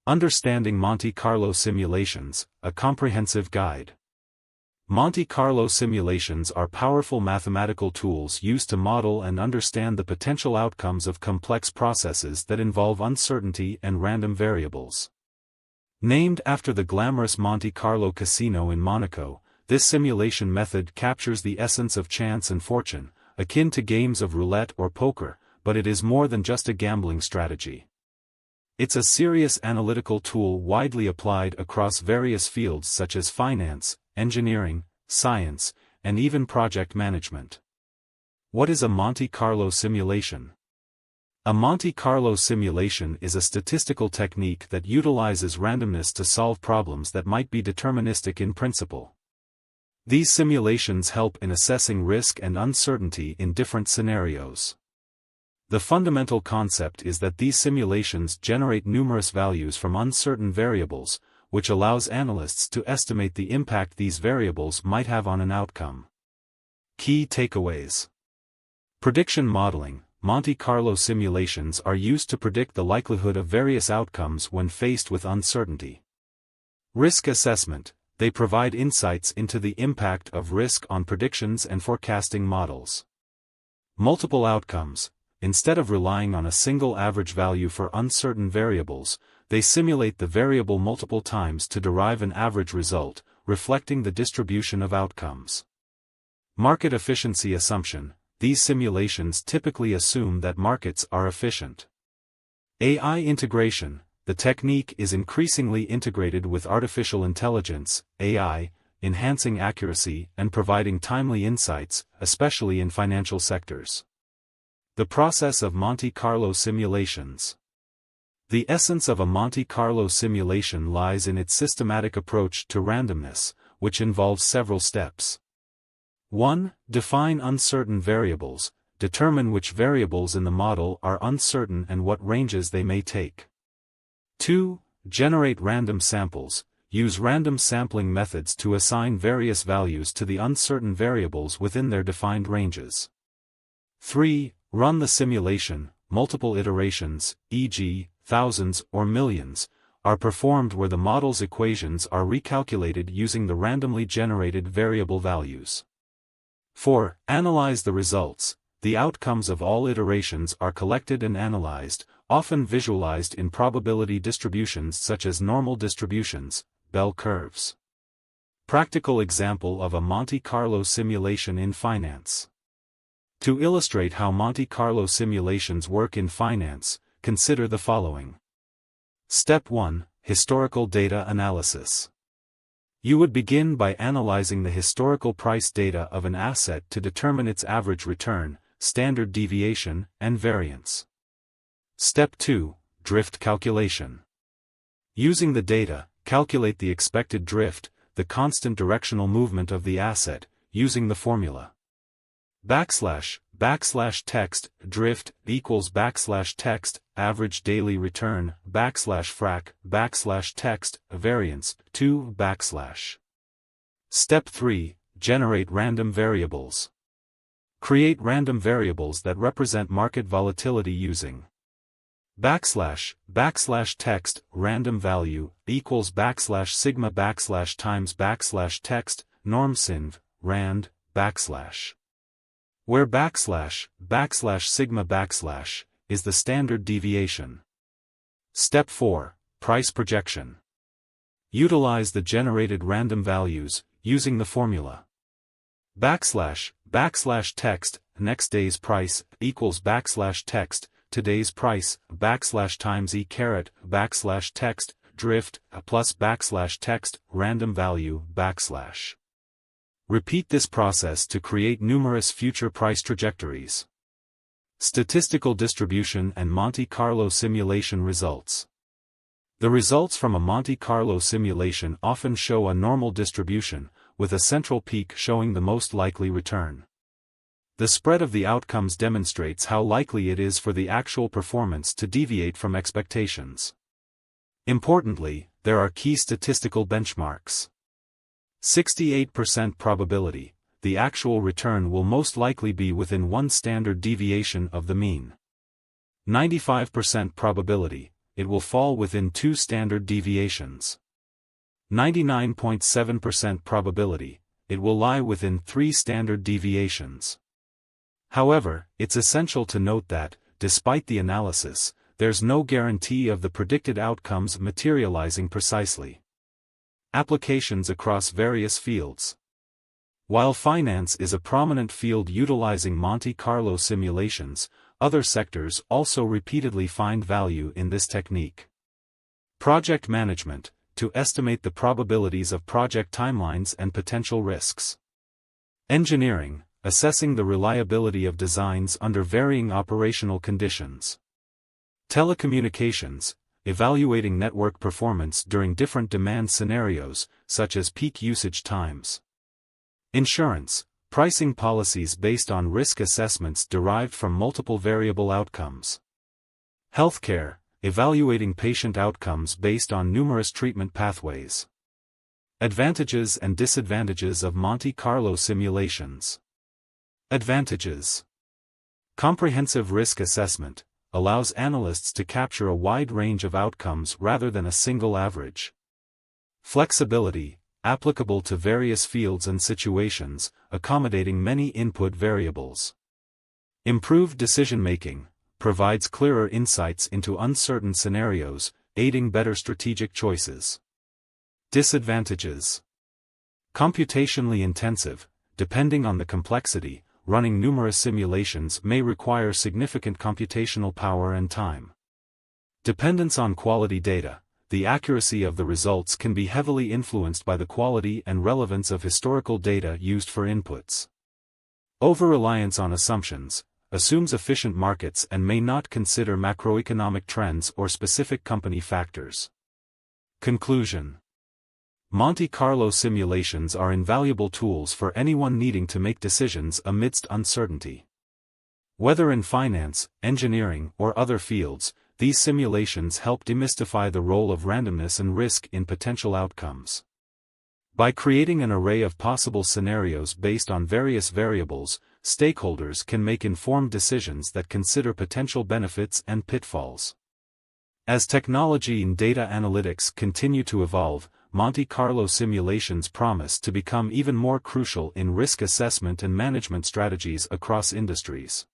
Understanding Monte Carlo Simulations, a comprehensive guide. Monte Carlo simulations are powerful mathematical tools used to model and understand the potential outcomes of complex processes that involve uncertainty and random variables. Named after the glamorous Monte Carlo casino in Monaco, this simulation method captures the essence of chance and fortune, akin to games of roulette or poker, but it is more than just a gambling strategy. It's a serious analytical tool widely applied across various fields such as finance, engineering, science, and even project management. What is a Monte Carlo simulation? A Monte Carlo simulation is a statistical technique that utilizes randomness to solve problems that might be deterministic in principle. These simulations help in assessing risk and uncertainty in different scenarios. The fundamental concept is that these simulations generate numerous values from uncertain variables, which allows analysts to estimate the impact these variables might have on an outcome. Key takeaways. Prediction modeling. Monte Carlo simulations are used to predict the likelihood of various outcomes when faced with uncertainty. Risk assessment. They provide insights into the impact of risk on predictions and forecasting models. Multiple outcomes. Instead of relying on a single average value for uncertain variables, they simulate the variable multiple times to derive an average result, reflecting the distribution of outcomes. Market efficiency assumption. These simulations typically assume that markets are efficient. AI integration. The technique is increasingly integrated with artificial intelligence, AI, enhancing accuracy and providing timely insights, especially in financial sectors. The process of Monte Carlo simulations. The essence of a Monte Carlo simulation lies in its systematic approach to randomness, which involves several steps. 1. Define uncertain variables. Determine which variables in the model are uncertain and what ranges they may take. 2. Generate random samples. Use random sampling methods to assign various values to the uncertain variables within their defined ranges. 3. Run the simulation. Multiple iterations, e.g., thousands or millions, are performed where the model's equations are recalculated using the randomly generated variable values. 4. Analyze the results. The outcomes of all iterations are collected and analyzed, often visualized in probability distributions such as normal distributions, bell curves. Practical example of a Monte Carlo simulation in finance. To illustrate how Monte Carlo simulations work in finance, consider the following. Step 1. Historical data analysis. You would begin by analyzing the historical price data of an asset to determine its average return, standard deviation, and variance. Step 2. Drift calculation. Using the data, calculate the expected drift, the constant directional movement of the asset, using the formula \text drift equals \text average daily return \frac \text variance 2 \. Step 3. Generate random variables. Create random variables that represent market volatility using \text random value equals \sigma times \text norm sinv rand \. Where \sigma is the standard deviation. Step 4. Price projection. Utilize the generated random values, using the formula \text next day's price equals \text today's price times e caret \text drift plus \text random value \. Repeat this process to create numerous future price trajectories. Statistical distribution and Monte Carlo simulation results. The results from a Monte Carlo simulation often show a normal distribution, with a central peak showing the most likely return. The spread of the outcomes demonstrates how likely it is for the actual performance to deviate from expectations. Importantly, there are key statistical benchmarks. 68% probability, the actual return will most likely be within one standard deviation of the mean. 95% probability, it will fall within 2 standard deviations. 99.7% probability, it will lie within 3 standard deviations. However, it's essential to note that, despite the analysis, there's no guarantee of the predicted outcomes materializing precisely. Applications across various fields. While finance is a prominent field utilizing Monte Carlo simulations, other sectors also repeatedly find value in this technique. Project management, to estimate the probabilities of project timelines and potential risks. Engineering, assessing the reliability of designs under varying operational conditions. Telecommunications, evaluating network performance during different demand scenarios, such as peak usage times. Insurance, pricing policies based on risk assessments derived from multiple variable outcomes. Healthcare, evaluating patient outcomes based on numerous treatment pathways. Advantages and disadvantages of Monte Carlo simulations. Advantages. Comprehensive risk assessment allows analysts to capture a wide range of outcomes rather than a single average. Flexibility, applicable to various fields and situations, accommodating many input variables. Improved decision-making, provides clearer insights into uncertain scenarios, aiding better strategic choices. Disadvantages. Computationally intensive, depending on the complexity, running numerous simulations may require significant computational power and time. Dependence on quality data. The accuracy of the results can be heavily influenced by the quality and relevance of historical data used for inputs. Over-reliance on assumptions, assumes efficient markets and may not consider macroeconomic trends or specific company factors. Conclusion. Monte Carlo simulations are invaluable tools for anyone needing to make decisions amidst uncertainty. Whether in finance, engineering, or other fields, these simulations help demystify the role of randomness and risk in potential outcomes. By creating an array of possible scenarios based on various variables, stakeholders can make informed decisions that consider potential benefits and pitfalls. As technology and data analytics continue to evolve, Monte Carlo simulations promise to become even more crucial in risk assessment and management strategies across industries.